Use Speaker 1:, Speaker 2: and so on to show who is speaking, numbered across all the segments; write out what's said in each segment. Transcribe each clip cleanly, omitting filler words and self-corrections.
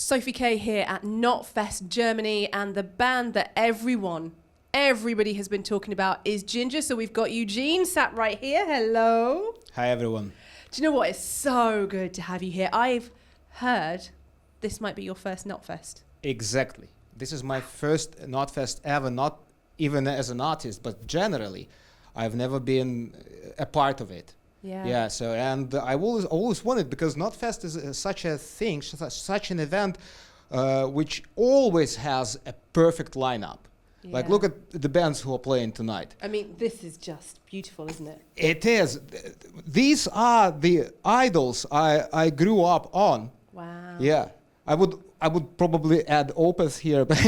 Speaker 1: Sophie K here at KNOTFEST Germany, and the band that everybody has been talking about is Jinjer. So we've got Eugene sat right here. Hello.
Speaker 2: Hi, everyone.
Speaker 1: Do you know what? It's so good to have you here. I've heard this might be your first KNOTFEST.
Speaker 2: Exactly. This is my first KNOTFEST ever, not even as an artist, but generally. I've never been a part of it.
Speaker 1: Yeah.
Speaker 2: So, and I always wanted, because KNOTFEST is such a thing, such an event, which always has a perfect lineup.
Speaker 1: Yeah.
Speaker 2: Like, look at the bands who are playing tonight.
Speaker 1: I mean, this is just beautiful, isn't it?
Speaker 2: It is. These are the idols I grew up on.
Speaker 1: Wow.
Speaker 2: Yeah. I would probably add Opeth here, but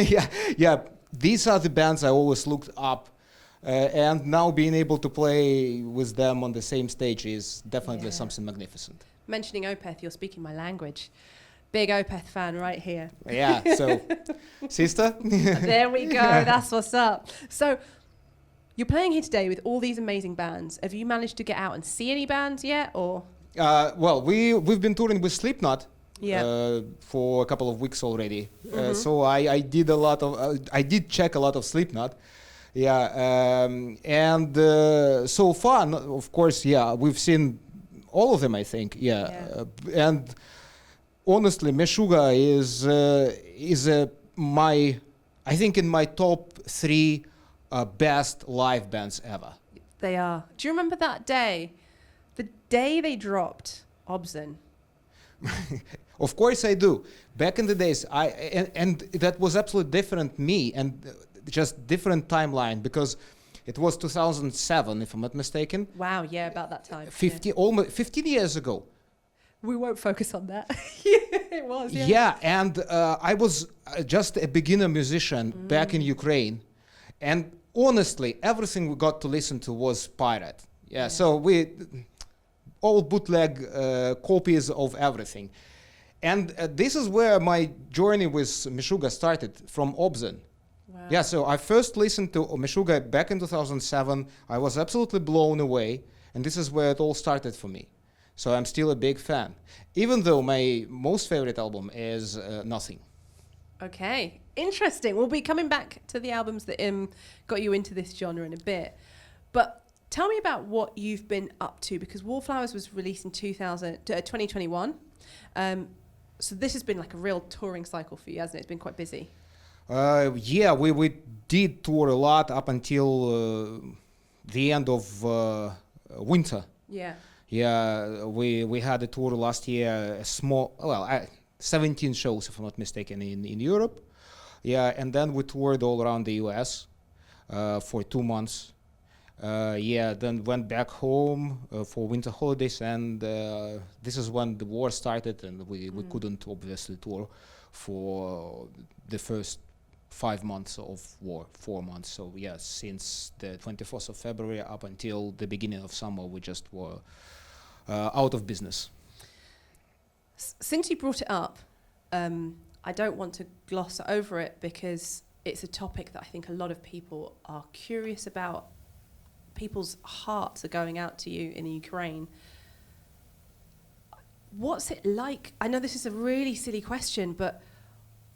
Speaker 2: yeah. These are the bands I always looked up. And now being able to play with them on the same stage is definitely something magnificent.
Speaker 1: Mentioning Opeth, you're speaking my language. Big Opeth fan right here.
Speaker 2: Yeah, so, sister?
Speaker 1: There we go, that's what's up. So, you're playing here today with all these amazing bands. Have you managed to get out and see any bands yet, or?
Speaker 2: Well, we've been touring with Slipknot
Speaker 1: Yeah.
Speaker 2: for a couple of weeks already. So I did check a lot of Slipknot. Yeah, and so far, of course, we've seen all of them, I think. And honestly, Meshuggah is I think in my top 3 best live bands ever.
Speaker 1: They are. Do you remember that day? The day they dropped Obscene.
Speaker 2: Of course I do. Back in the days, and that was absolutely different me and just different timeline, because it was 2007, if I'm not mistaken.
Speaker 1: Wow, yeah, about that time.
Speaker 2: Almost 15 years ago.
Speaker 1: We won't focus on that. It was, yeah.
Speaker 2: Yeah, and I was just a beginner musician back in Ukraine, and honestly, everything we got to listen to was pirate. Yeah. So we all bootleg copies of everything. And this is where my journey with Meshuggah started, from Obscene.
Speaker 1: Wow.
Speaker 2: Yeah, so I first listened to Meshuggah back in 2007. I was absolutely blown away, and this is where it all started for me. So I'm still a big fan, even though my most favorite album is Nothing.
Speaker 1: Okay, interesting. We'll be coming back to the albums that got you into this genre in a bit. But tell me about what you've been up to, because Wallflowers was released in 2021. So this has been like a real touring cycle for you, hasn't it? It's been quite busy.
Speaker 2: Yeah, we did tour a lot up until the end of winter.
Speaker 1: Yeah.
Speaker 2: Yeah, we had a tour last year, 17 shows, if I'm not mistaken, in Europe. Yeah, and then we toured all around the US for 2 months. Then went back home for winter holidays, and this is when the war started, and we couldn't obviously tour for the first 5 months of war, 4 months. So yeah, since the 24th of February up until the beginning of summer, we just were out of business.
Speaker 1: Since you brought it up, I don't want to gloss over it, because it's a topic that I think a lot of people are curious about. People's hearts are going out to you in Ukraine. What's it like? I know this is a really silly question, but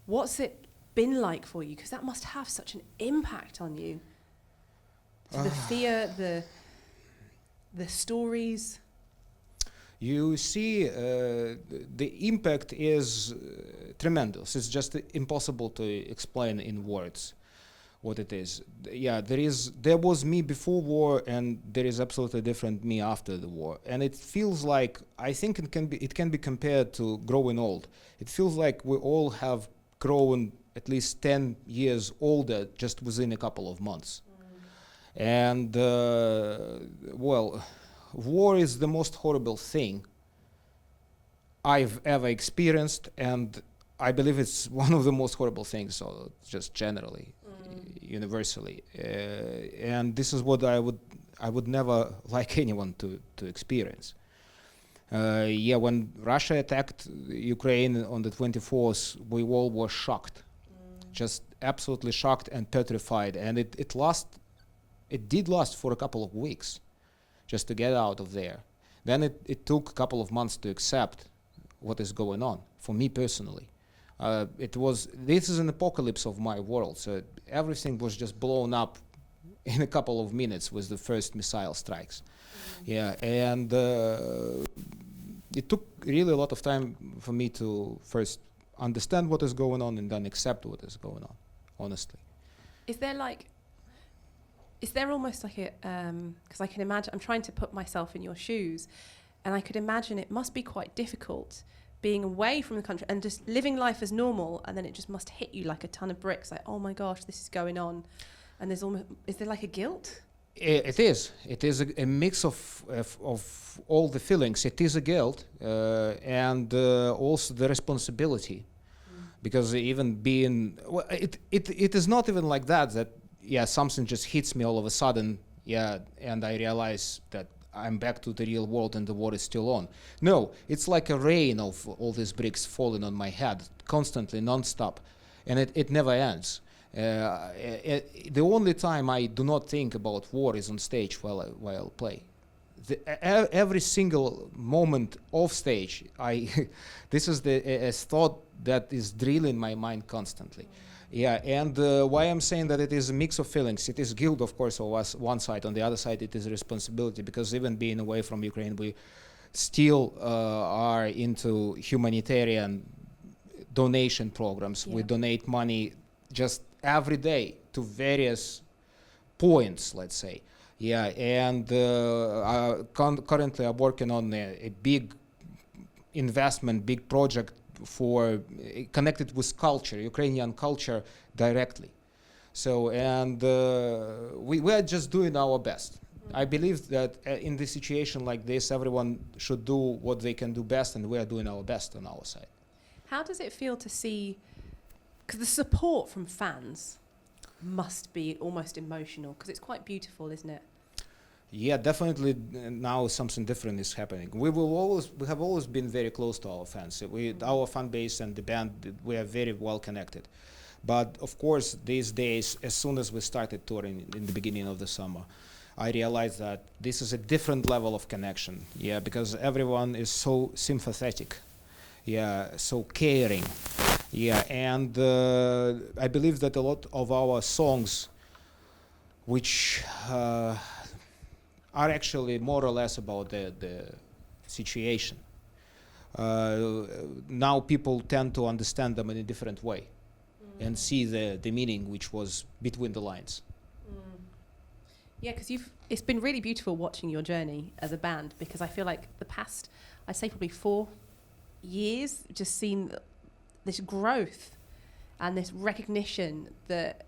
Speaker 1: what's it been like for you? Because that must have such an impact on you. So the fear, the stories.
Speaker 2: You see, the impact is tremendous. It's just impossible to explain in words what it is. Yeah, there was me before war, and there is absolutely different me after the war. And it feels like, I think it can be compared to growing old. It feels like we all have grown at least 10 years older just within a couple of months. And well, war is the most horrible thing I've ever experienced, and I believe it's one of the most horrible things, just generally, universally. And this is what I would never like anyone to experience. When Russia attacked Ukraine on the 24th, we all were shocked, just absolutely shocked and petrified. And it did last for a couple of weeks, just to get out of there. Then it took a couple of months to accept what is going on, for me personally. This is an apocalypse of my world. So everything was just blown up in a couple of minutes with the first missile strikes. Yeah, and it took really a lot of time for me to first understand what is going on and then accept what is going on, honestly.
Speaker 1: Is there almost like a, because I can imagine, I'm trying to put myself in your shoes, and I could imagine it must be quite difficult being away from the country and just living life as normal, and then it just must hit you like a ton of bricks, like, oh my gosh, this is going on. And is there like a guilt?
Speaker 2: It is. It is a mix of all the feelings. It is a guilt and also the responsibility, because even being it is not even like that something just hits me all of a sudden, and I realize that I'm back to the real world and the war is still on. No, it's like a rain of all these bricks falling on my head constantly, non-stop, and it never ends. The only time I do not think about war is on stage while I play. Every single moment off stage, this is a thought that is drilling my mind constantly. Yeah, and why I'm saying that it is a mix of feelings. It is guilt, of course, on one side. On the other side, it is responsibility, because even being away from Ukraine, we still are into humanitarian donation programs. We donate money just every day to various points, let's say. Yeah, and currently I'm working on a big investment, big project for connected with culture, Ukrainian culture directly. So, and we are just doing our best. I believe that in this situation like this, everyone should do what they can do best, and we are doing our best on our side.
Speaker 1: How does it feel to see, because the support from fans must be almost emotional, because it's quite beautiful, isn't it?
Speaker 2: Yeah, definitely. Now something different is happening. We have always been very close to our fans. Our fan base and the band, we are very well connected. But of course, these days, as soon as we started touring in the beginning of the summer, I realized that this is a different level of connection. Yeah, because everyone is so sympathetic. Yeah, so caring. Yeah, and I believe that a lot of our songs, which are actually more or less about the situation. Now people tend to understand them in a different way and see the meaning which was between the lines.
Speaker 1: Yeah, because it's been really beautiful watching your journey as a band, because I feel like the past, I'd say probably 4 years, just seen this growth and this recognition that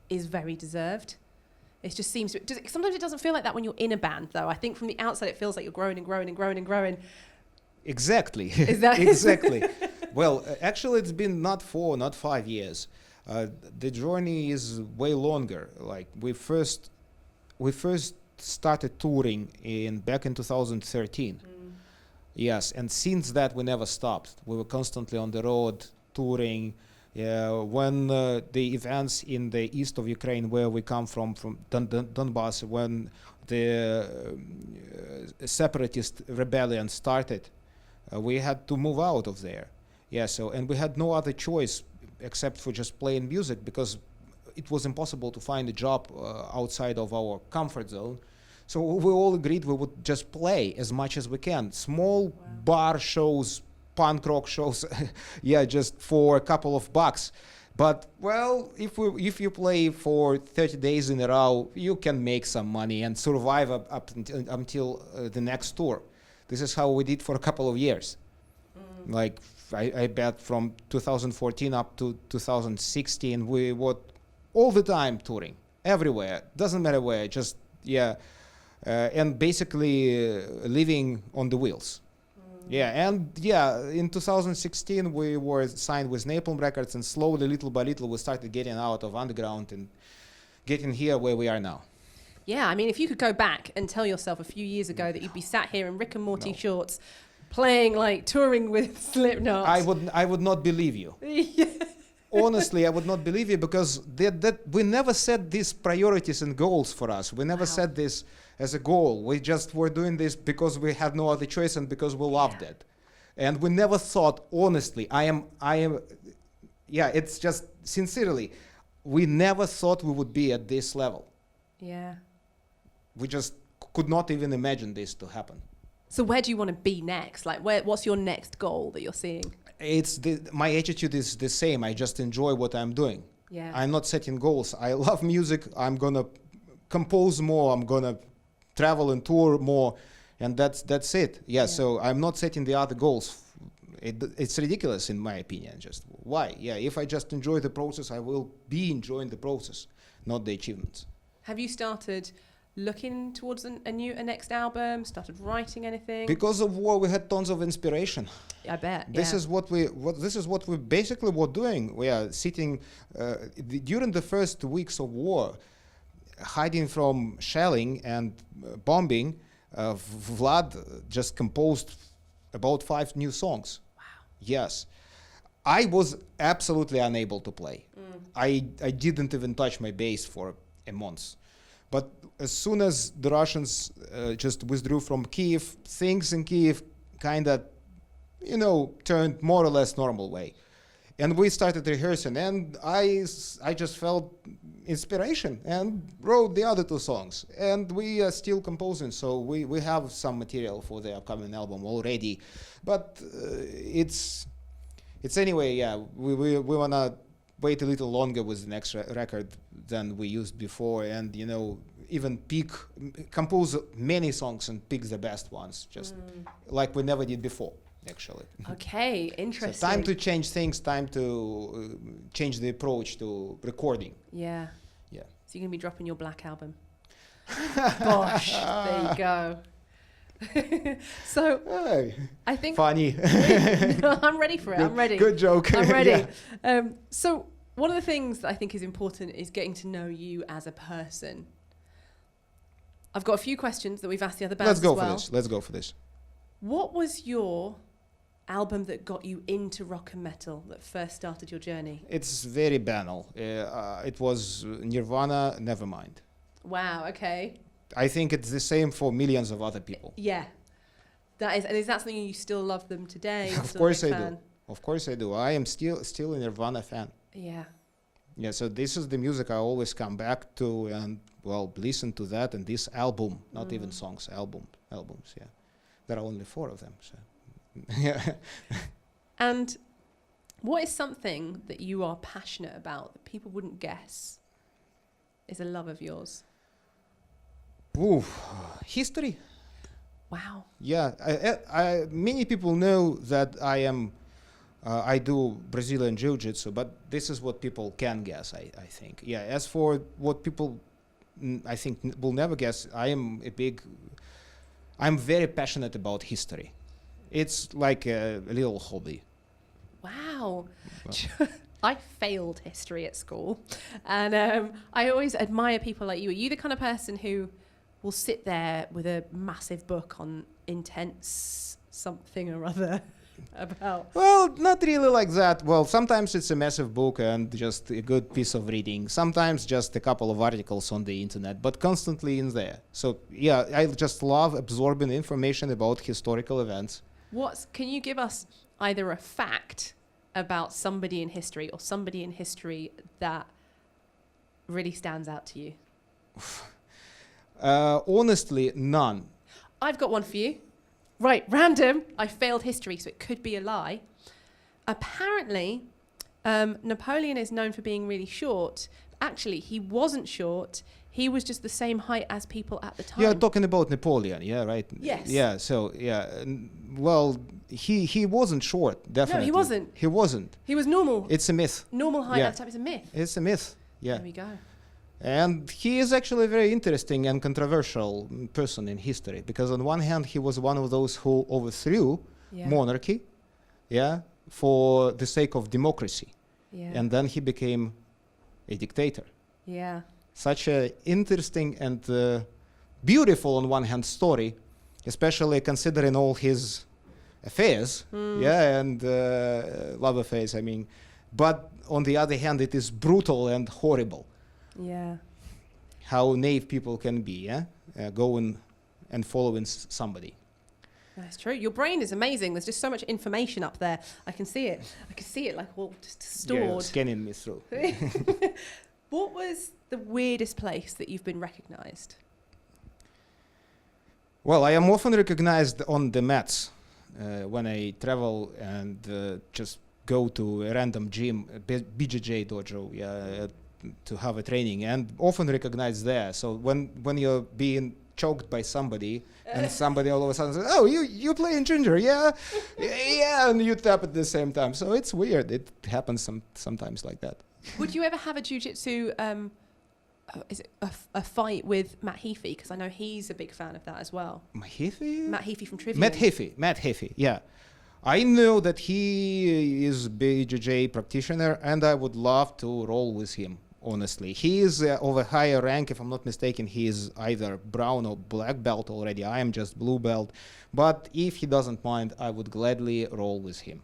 Speaker 1: is very deserved. It just seems sometimes it doesn't feel like that when you're in a band, though. I think from the outside it feels like you're growing and growing and growing and growing.
Speaker 2: Exactly.
Speaker 1: Is that
Speaker 2: exactly? Well, actually, it's been not 4, not 5 years. The journey is way longer. Like we first started touring back in 2013. Yes, and since that we never stopped. We were constantly on the road touring. When the events in the east of Ukraine, where we come from Donbass, when the separatist rebellion started, we had to move out of there. Yeah, so, and we had no other choice except for just playing music, because it was impossible to find a job outside of our comfort zone. So we all agreed we would just play as much as we can. Small bar shows, punk rock shows, yeah, just for a couple of bucks. But well, if you play for 30 days in a row, you can make some money and survive up until the next tour. This is how we did for a couple of years. Like I bet from 2014 up to 2016, we were all the time touring, everywhere. Doesn't matter where, just and basically living on the wheels. Yeah, and in 2016 we were signed with Napalm Records, and slowly, little by little, we started getting out of underground and getting here where we are now.
Speaker 1: Yeah, I mean, if you could go back and tell yourself a few years ago that you'd be sat here in Rick and Morty shorts, playing, like, touring with Slipknot,
Speaker 2: I would not believe you. Honestly, I would not believe you, because that we never set these priorities and goals for us. We never set this as a goal. We just were doing this because we had no other choice and because we loved it. And we never thought, honestly, I am yeah, it's just sincerely, we never thought we would be at this level.
Speaker 1: Yeah.
Speaker 2: We just could not even imagine this to happen.
Speaker 1: So where do you want to be next? Like, what's your next goal that you're seeing?
Speaker 2: My attitude is the same. I just enjoy what I'm doing.
Speaker 1: Yeah.
Speaker 2: I'm not setting goals. I love music. I'm gonna compose more. I'm gonna travel and tour more, and that's it. Yeah. So I'm not setting the other goals. It's ridiculous in my opinion. Just why? Yeah. If I just enjoy the process, I will be enjoying the process, not the achievements.
Speaker 1: Have you started looking towards a next album? Started writing anything?
Speaker 2: Because of war, we had tons of inspiration.
Speaker 1: I bet.
Speaker 2: This is what we basically were doing. We are sitting during the first weeks of war, hiding from shelling and bombing. Vlad just composed about 5 new songs.
Speaker 1: Wow.
Speaker 2: Yes. I was absolutely unable to play. I didn't even touch my bass for a month. But as soon as the Russians just withdrew from Kiev, things in Kiev kind of, turned more or less normal way. And we started rehearsing, and I just felt inspiration and wrote the other 2 songs. And we are still composing, so we have some material for the upcoming album already. But it's anyway, yeah, we want to wait a little longer with the next record than we used before, and even compose many songs and pick the best ones, just like we never did before, actually.
Speaker 1: Okay, interesting.
Speaker 2: So time to change things, time to change the approach to recording.
Speaker 1: Yeah.
Speaker 2: Yeah.
Speaker 1: So you're going to be dropping your Black album. Gosh, there you go. So
Speaker 2: Hey,
Speaker 1: I think
Speaker 2: funny.
Speaker 1: No, I'm ready for it. I'm ready.
Speaker 2: Good joke.
Speaker 1: I'm ready.
Speaker 2: Yeah.
Speaker 1: So one of the things that I think is important is getting to know you as a person. I've got a few questions that we've asked the other bands
Speaker 2: Let's go for this.
Speaker 1: What was your album that got you into rock and metal, that first started your journey?
Speaker 2: It's very banal. It was Nirvana, Nevermind.
Speaker 1: Wow, okay.
Speaker 2: I think it's the same for millions of other people.
Speaker 1: Yeah. And is that something you still love them today?
Speaker 2: Of course I do. Of course I do. I am still a Nirvana fan.
Speaker 1: Yeah.
Speaker 2: Yeah, so this is the music I always come back to and, listen to that and this album, not even songs, albums, yeah. There are only 4 of them, so. Yeah.
Speaker 1: And what is something that you are passionate about that people wouldn't guess is a love of yours?
Speaker 2: Ooh, history.
Speaker 1: Wow.
Speaker 2: Yeah, many people know that I do Brazilian Jiu-Jitsu, but this is what people can guess, I think. Yeah, as for what people, I think, will never guess, I'm very passionate about history. It's like a little hobby.
Speaker 1: Wow. I failed history at school, and I always admire people like you. Are you the kind of person who will sit there with a massive book on intense something or other about?
Speaker 2: Well, not really like that. Well, sometimes it's a massive book and just a good piece of reading. Sometimes just a couple of articles on the internet, but constantly in there. So yeah, I just love absorbing information about historical events.
Speaker 1: Can you give us either a fact about somebody in history or somebody in history that really stands out to you?
Speaker 2: Honestly, none.
Speaker 1: I've got one for you. Right, random. I failed history, so it could be a lie. Apparently, Napoleon is known for being really short. Actually, he wasn't short. He was just the same height as people at the time.
Speaker 2: You're talking about Napoleon, yeah, right?
Speaker 1: Yes.
Speaker 2: Yeah, so, yeah. He wasn't short, definitely.
Speaker 1: No, he wasn't.
Speaker 2: He wasn't.
Speaker 1: He was normal.
Speaker 2: It's a myth.
Speaker 1: Normal height
Speaker 2: Yeah.
Speaker 1: at the time is a myth.
Speaker 2: It's a myth, yeah.
Speaker 1: There we go.
Speaker 2: And he is actually a very interesting and controversial person in history, because on one hand, he was one of those who overthrew monarchy, yeah, for the sake of democracy.
Speaker 1: Yeah.
Speaker 2: And then he became a dictator.
Speaker 1: Yeah.
Speaker 2: Such a interesting and beautiful on one hand story, especially considering all his affairs, yeah, and love affairs, I mean. But on the other hand, it is brutal and horrible.
Speaker 1: Yeah.
Speaker 2: How naive people can be, yeah, going and following somebody.
Speaker 1: That's true. Your brain is amazing. There's just so much information up there. I can see it. I can see it like all just stored.
Speaker 2: Scanning me through.
Speaker 1: What was the weirdest place that you've been recognized?
Speaker 2: Well, I am often recognized on the mats when I travel and just go to a random gym, BJJ dojo, to have a training, and often recognized there. So when you're being choked by somebody and somebody all of a sudden says, "Oh, you play in Jinjer, yeah, yeah," and you tap at the same time. So it's weird. It happens sometimes like that.
Speaker 1: Would you ever have a jiu-jitsu, is it a fight with Matt Heafy? Because I know he's a big fan of that as well.
Speaker 2: Matt Heafy?
Speaker 1: Matt Heafy from Trivium.
Speaker 2: Matt Heafy, yeah. I know that he is a BJJ practitioner, and I would love to roll with him, honestly. He is of a higher rank, if I'm not mistaken. He is either brown or black belt already. I am just blue belt. But if he doesn't mind, I would gladly roll with him.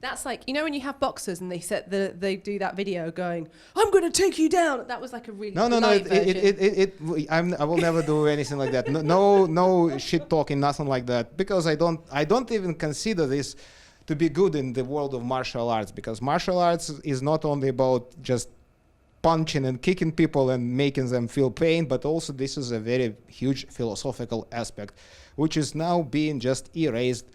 Speaker 1: That's like, you know when you have boxers and they do that video going, "I'm going to take you down." That was like a really light version.
Speaker 2: I will never do anything like that. No shit talking, nothing like that. Because I don't even consider this to be good in the world of martial arts. Because martial arts is not only about just punching and kicking people and making them feel pain, but also this is a very huge philosophical aspect, which is now being just erased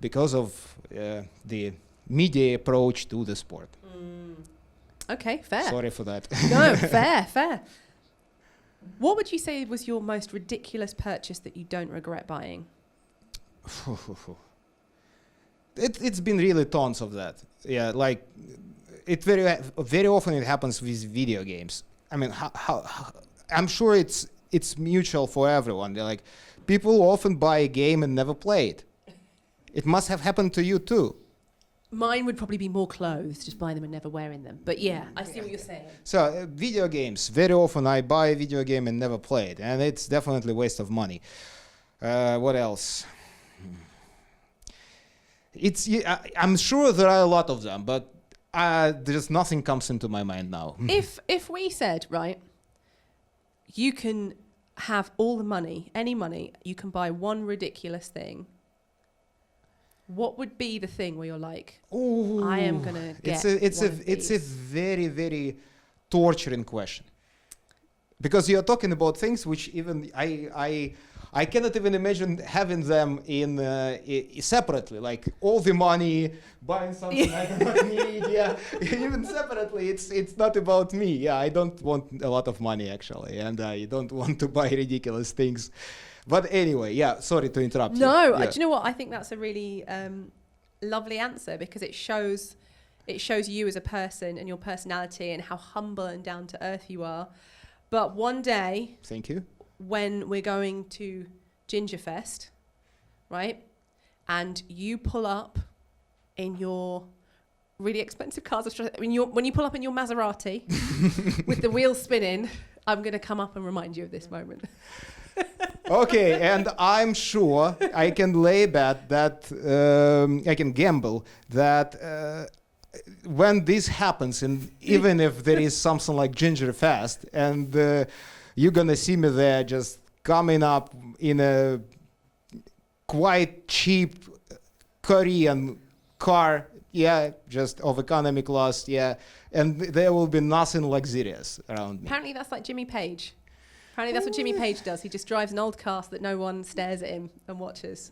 Speaker 2: because of the media approach to the sport.
Speaker 1: Okay, fair.
Speaker 2: Sorry for that.
Speaker 1: No, fair. What would you say was your most ridiculous purchase that you don't regret buying?
Speaker 2: It's been really tons of that. Yeah, like it very often it happens with video games. I mean, how I'm sure it's mutual for everyone. They're like, people often buy a game and never play it. It must have happened to you too.
Speaker 1: Mine would probably be more clothes, just buying them and never wearing them. But yeah, I see what you're saying.
Speaker 2: So video games, very often I buy a video game and never play it, and it's definitely a waste of money. What else? I'm sure there are a lot of them, but there's nothing comes into my mind now.
Speaker 1: If we said, right, you can have all the money, any money, you can buy one ridiculous thing, what would be the thing where you're like,
Speaker 2: ooh,
Speaker 1: I am gonna get
Speaker 2: it's a very, very torturing question, because you're talking about things which even I cannot even imagine having them in separately, like all the money, buying something I do not need. Yeah, even separately, it's not about me. Yeah, I don't want a lot of money actually, and I don't want to buy ridiculous things. But anyway, yeah, sorry to interrupt you.
Speaker 1: No,
Speaker 2: Yeah.
Speaker 1: do you know what? I think that's a really lovely answer, because it shows you as a person and your personality and how humble and down to earth you are. But one day,
Speaker 2: Thank you.
Speaker 1: when we're going to Jinjerfest, right, and you pull up in your really expensive cars, when you pull up in your Maserati with the wheels spinning, I'm going to come up and remind you of this moment.
Speaker 2: Okay, and I'm sure I can lay bet that I can gamble that when this happens, and even if there is something like Jinjerfest, and you're gonna see me there just coming up in a quite cheap Korean car, yeah, just of economy class, yeah, and there will be nothing luxurious around me.
Speaker 1: Apparently that's like Jimmy Page. Apparently that's what Jimmy Page does. He just drives an old car so that no one stares at him and watches.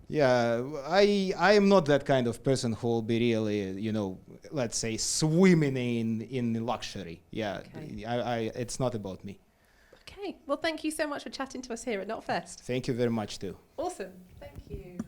Speaker 2: Yeah, I am not that kind of person who will be really, let's say, swimming in luxury. Yeah,
Speaker 1: Okay.
Speaker 2: it's not about me.
Speaker 1: Okay. Well, thank you so much for chatting to us here at KNOTFEST.
Speaker 2: Thank you very much too.
Speaker 1: Awesome. Thank you.